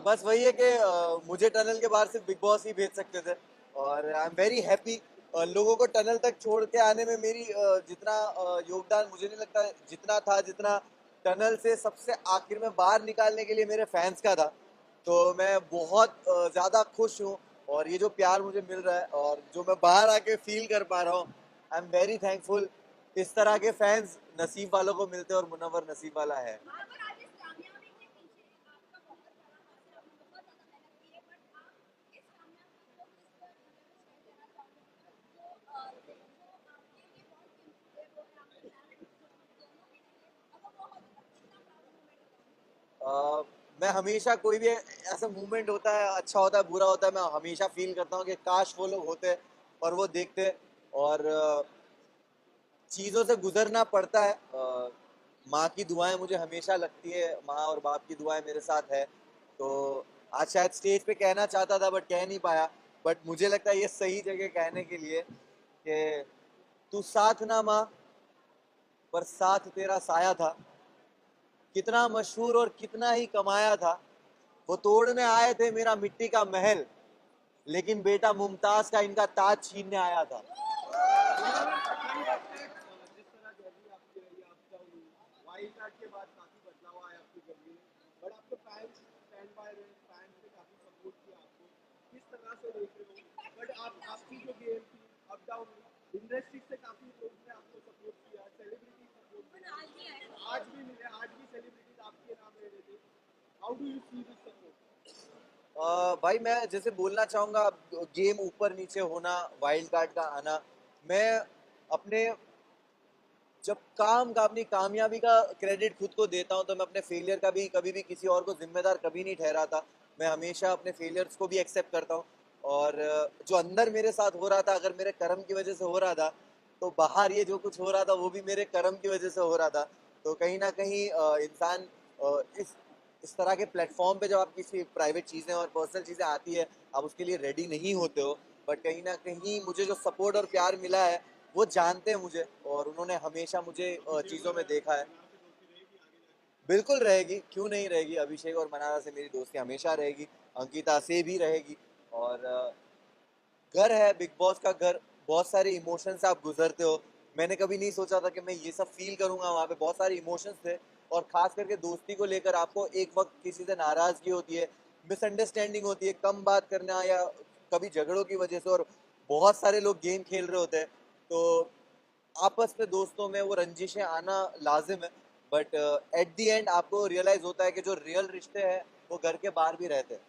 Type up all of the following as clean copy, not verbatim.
बस वही है कि मुझे टनल के बाहर सिर्फ बिग बॉस ही भेज सकते थे और आई एम वेरी हैप्पी। लोगों को टनल तक छोड़ के आने में मेरी जितना योगदान मुझे नहीं लगता जितना था, जितना टनल से सबसे आखिर में बाहर निकालने के लिए मेरे फैंस का था। तो मैं बहुत ज़्यादा खुश हूँ और ये जो प्यार मुझे मिल रहा है और जो मैं बाहर आके फील कर पा रहा हूँ, आई एम वेरी थैंकफुल। इस तरह के फैंस नसीब वालों को मिलते हैं और मुनव्वर नसीब वाला है। अ, मैं हमेशा कोई भी ऐसा मूवमेंट होता है, अच्छा होता है बुरा होता है, मैं हमेशा फील करता हूँ कि काश वो लोग होते और वो देखते। और चीज़ों से गुजरना पड़ता है। माँ की दुआएं मुझे हमेशा लगती है, माँ और बाप की दुआएं मेरे साथ है। तो आज शायद स्टेज पे कहना चाहता था बट कह नहीं पाया। बट मुझे लगता है ये सही जगह कहने के लिए कि तू साथ ना माँ, पर साथ तेरा साया था। कितना मशहूर और कितना ही कमाया था। वो तोड़ने आए थे मेरा मिट्टी का महल, लेकिन बेटा मुमताज का इनका ताज छीनने आया था। जिस तरह जर्नी आपकी रही है, अप डाउन, वाइल्ड कार्ड के बाद काफी बदलाव आया आपकी जर्नी में, बट आपके फैंस स्टैंड बाय रहे, फैंस ने काफी सपोर्ट किया आपको। किस तरह से देख रहे हो? बट आप आपकी जो गेम थी अप डाउन में, इंडस्ट्री से काफी लोगों ने आपको सपोर्ट किया, सेलिब्रिटी सपोर्ट किया, आज भी मिले, आज भी सेलिब्रिटीज आपके नाम ले रहे थे। How do you see this support? भाई मैं जैसे बोलना चाहूंगा, गेम ऊपर नीचे होना, वाइल्ड कार्ड का आना, मैं अपने जब काम का अपनी कामयाबी का क्रेडिट खुद को देता हूं तो मैं अपने फेलियर का भी कभी भी किसी और को जिम्मेदार कभी नहीं ठहराता। मैं हमेशा अपने फेलियर्स को भी एक्सेप्ट करता हूं। और जो अंदर मेरे साथ हो रहा था, अगर मेरे कर्म की वजह से हो रहा था, तो बाहर ये जो कुछ हो रहा था वो भी मेरे कर्म की वजह से हो रहा था। तो कहीं ना कहीं इंसान इस तरह के प्लेटफॉर्म पे जब आप किसी प्राइवेट चीज़ें और पर्सनल चीज़ें आती है, आप उसके लिए रेडी नहीं होते हो। बट कहीं ना कहीं मुझे जो सपोर्ट और प्यार मिला है वो जानते हैं मुझे, और उन्होंने हमेशा मुझे चीज़ों में देखा है। बिल्कुल रहेगी, क्यों नहीं रहेगी। अभिषेक और मनारा से मेरी दोस्ती हमेशा रहेगी, अंकिता से भी रहेगी। और घर है बिग बॉस का घर, बहुत सारे इमोशंस से आप गुजरते हो। मैंने कभी नहीं सोचा था कि मैं ये सब फील करूंगा, वहाँ पे बहुत सारे इमोशंस थे। और खास करके दोस्ती को लेकर आपको एक वक्त किसी से नाराजगी होती है, मिसअंडरस्टैंडिंग होती है, कम बात करना या कभी झगड़ों की वजह से, और बहुत सारे लोग गेम खेल रहे होते हैं। तो आपस में दोस्तों में वो रंजिशें आना लाजिम है। बट एट द एंड आपको रियलाइज होता है कि जो रियल रिश्ते हैं वो घर के बाहर भी रहते हैं।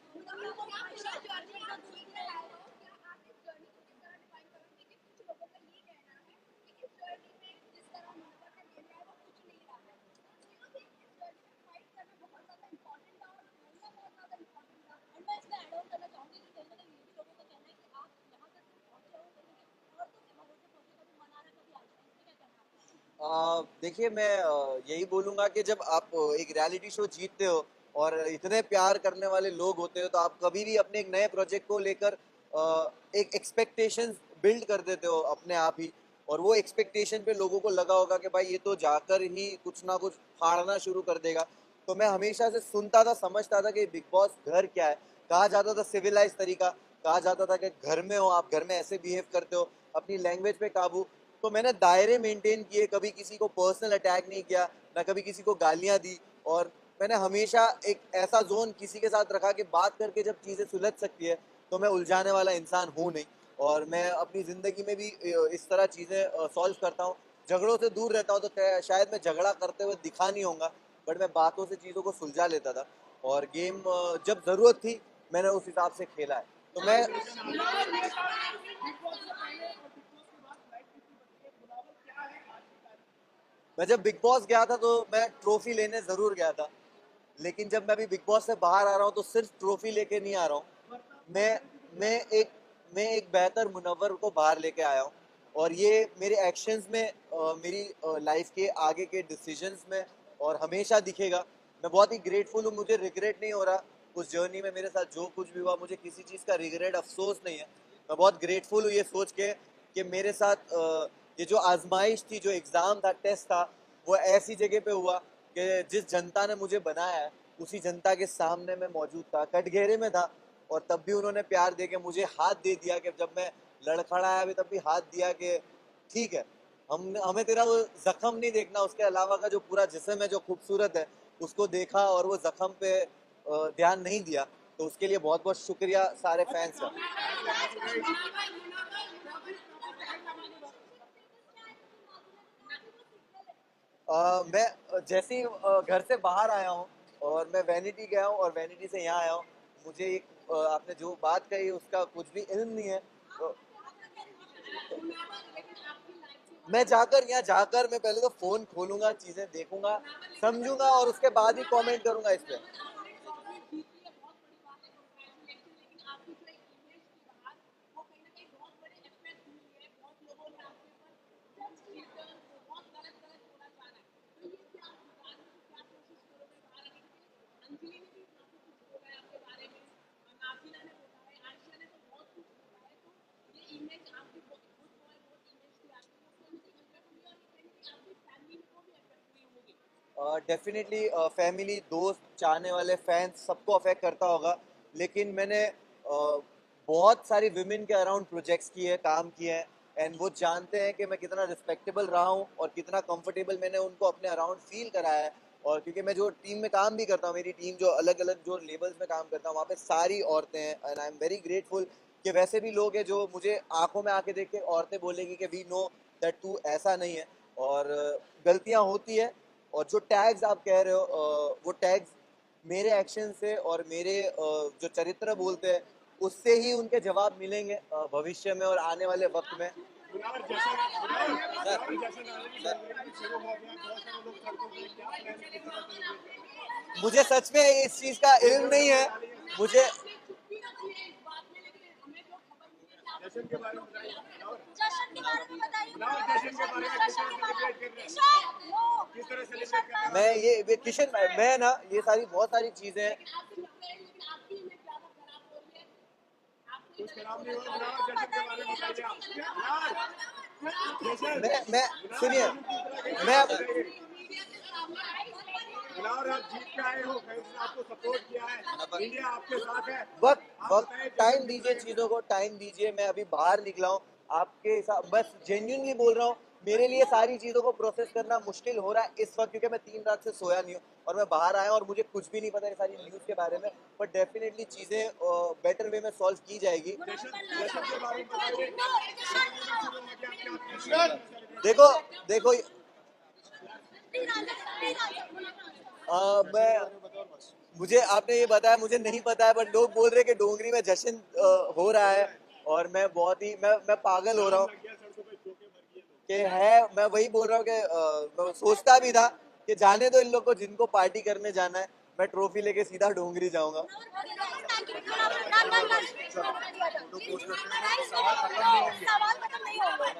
देखिए मैं यही बोलूंगा कि जब आप एक रियलिटी शो जीतते हो और इतने प्यार करने वाले लोग होते हो, तो आप कभी भी अपने एक नए प्रोजेक्ट को लेकर एक एक्सपेक्टेशंस बिल्ड कर देते हो अपने आप ही। और वो एक्सपेक्टेशन पे लोगों को लगा होगा कि भाई ये तो जाकर ही कुछ ना कुछ फाड़ना शुरू कर देगा। तो मैं हमेशा से सुनता था, समझता था कि बिग बॉस घर क्या है। कहा जाता था सिविलाइज तरीका, कहा जाता था कि घर में हो आप, घर में ऐसे बिहेव करते हो, अपनी लैंग्वेज पे काबू। तो मैंने दायरे मेंटेन किए, कभी किसी को पर्सनल अटैक नहीं किया, ना कभी किसी को गालियां दी। और मैंने हमेशा एक ऐसा जोन किसी के साथ रखा कि बात करके जब चीज़ें सुलझ सकती है, तो मैं उलझाने वाला इंसान हूँ नहीं। और मैं अपनी ज़िंदगी में भी इस तरह चीज़ें सॉल्व करता हूँ। झगड़ों से दूर रहता हूँ, तो शायद मैं झगड़ा करते हुए दिखा नहीं होगा, बट मैं बातों से चीज़ों को सुलझा लेता था। और गेम जब ज़रूरत थी मैंने उस हिसाब से खेला है। तो मैं जब बिग बॉस गया था तो मैं ट्रॉफी लेने ज़रूर गया था, लेकिन जब मैं अभी बिग बॉस से बाहर आ रहा हूँ तो सिर्फ ट्रॉफी लेके नहीं आ रहा हूँ। मैं मैं एक मैं एक बेहतर मुनव्वर को बाहर लेके आया हूँ। और ये मेरे एक्शंस में, मेरी लाइफ के आगे के डिसीजंस में और हमेशा दिखेगा। मैं बहुत ही ग्रेटफुल हूँ, मुझे रिग्रेट नहीं हो रहा। उस जर्नी में मेरे साथ जो कुछ भी हुआ, मुझे किसी चीज़ का रिग्रेट, अफसोस नहीं है। मैं बहुत ग्रेटफुल हूँ ये सोच के कि मेरे साथ ये जो आजमाइश थी, जो एग्ज़ाम था, टेस्ट था, वो ऐसी जगह पे हुआ कि जिस जनता ने मुझे बनाया है उसी जनता के सामने मैं मौजूद था, कटघरे में था, और तब भी उन्होंने प्यार दे के मुझे हाथ दे दिया, कि जब मैं लड़खड़ाया भी तब भी हाथ दिया कि ठीक है, हम हमें तेरा वो जख्म नहीं देखना, उसके अलावा का जो पूरा जिस्म है जो खूबसूरत है उसको देखा, और वो जख्म पे ध्यान नहीं दिया। तो उसके लिए बहुत बहुत शुक्रिया सारे फैंस का। मैं जैसे ही घर से बाहर आया हूँ और मैं वैनिटी गया हूँ और वैनिटी से यहाँ आया हूँ, मुझे एक आपने जो बात कही उसका कुछ भी इल्म नहीं है। तो मैं जाकर यहाँ जाकर मैं पहले तो फोन खोलूंगा, चीजें देखूंगा, समझूंगा, और उसके बाद ही कमेंट करूंगा इस पे। डेफिनेटली फैमिली, दोस्त, चाहने वाले फैंस सबको अफेक्ट करता होगा, लेकिन मैंने बहुत सारी विमेन के अराउंड प्रोजेक्ट्स किए, काम किए हैं, एंड वो जानते हैं कि मैं कितना रिस्पेक्टेबल रहा हूँ और कितना कंफर्टेबल मैंने उनको अपने अराउंड फील कराया है। और क्योंकि मैं जो टीम में काम भी करता हूँ, मेरी टीम जो अलग अलग जो लेवल्स में काम करता हूँ, वहाँ पे सारी औरतें हैं, and I am very grateful कि वैसे भी लोग हैं जो मुझे आंखों में आके देख के औरतें बोलेगी कि वी नो दैट तू ऐसा नहीं है। और गलतियाँ होती है, और जो टैग्स आप कह रहे हो वो टैग्स मेरे एक्शन से और मेरे जो चरित्र बोलते हैं उससे ही उनके जवाब मिलेंगे भविष्य में और आने वाले वक्त में। मुनावर जैसे मुनावर जैसे नारे शुरू हो गया, बहुत सारे लोग सड़कों पे, क्या प्लान है, किस तरह से मुझे सच में इस चीज का इल्म नहीं है। मुझे जश्न के बारे में बताइए मुनावर। जश्न के बारे में बताइए। मुनावर जश्न के बारे में किस तरह सेलिब्रेट कर रहे हैं, किस तरह सेलिब्रेट कर रहे हैं? मैं ये किशन मैं ना ये सारी बहुत सारी चीजें हैं। कुछ खराब नहीं हुआ मुनावर, जश्न के बारे में बताइए आप मुनावर। मैं सुनिए, मैं मुनावर आप जीत के आए हो, फैंस ने आपको सपोर्ट किया है, इंडिया आपके साथ है। वक्त आप वक्त बताएं टाइम दीजिए, चीजों को टाइम दीजिए। मैं अभी बाहर निकला हूँ, आपके हिसाब बस जेन्युइनली बोल रहा हूँ, मेरे लिए सारी चीजों को प्रोसेस करना मुश्किल हो रहा है इस वक्त, क्योंकि मैं 3 रात से सोया नहीं हूँ और मैं बाहर आया और मुझे कुछ भी नहीं पता ये सारी न्यूज के बारे में। बट डेफिनेटली चीजें बेटर वे में सॉल्व की जाएगी। जश्न के बारे में बताइए, शुरू हो गया, क्या देखो देखो मैं मुझे आपने ये बताया, मुझे नहीं पता है, बट लोग बोल रहे हैं कि डोंगरी में जश्न हो रहा है, और मैं बहुत ही मैं पागल हो रहा हूँ सड़कों पे चौके भर गए लोग। कि है। मैं वही बोल रहा हूँ कि मैं सोचता भी था कि जाने दो इन लोग को, जिनको पार्टी करने जाना है, मैं ट्रॉफी लेके सीधा डोंगरी जाऊंगा। सवाल खत्म नहीं होंगे।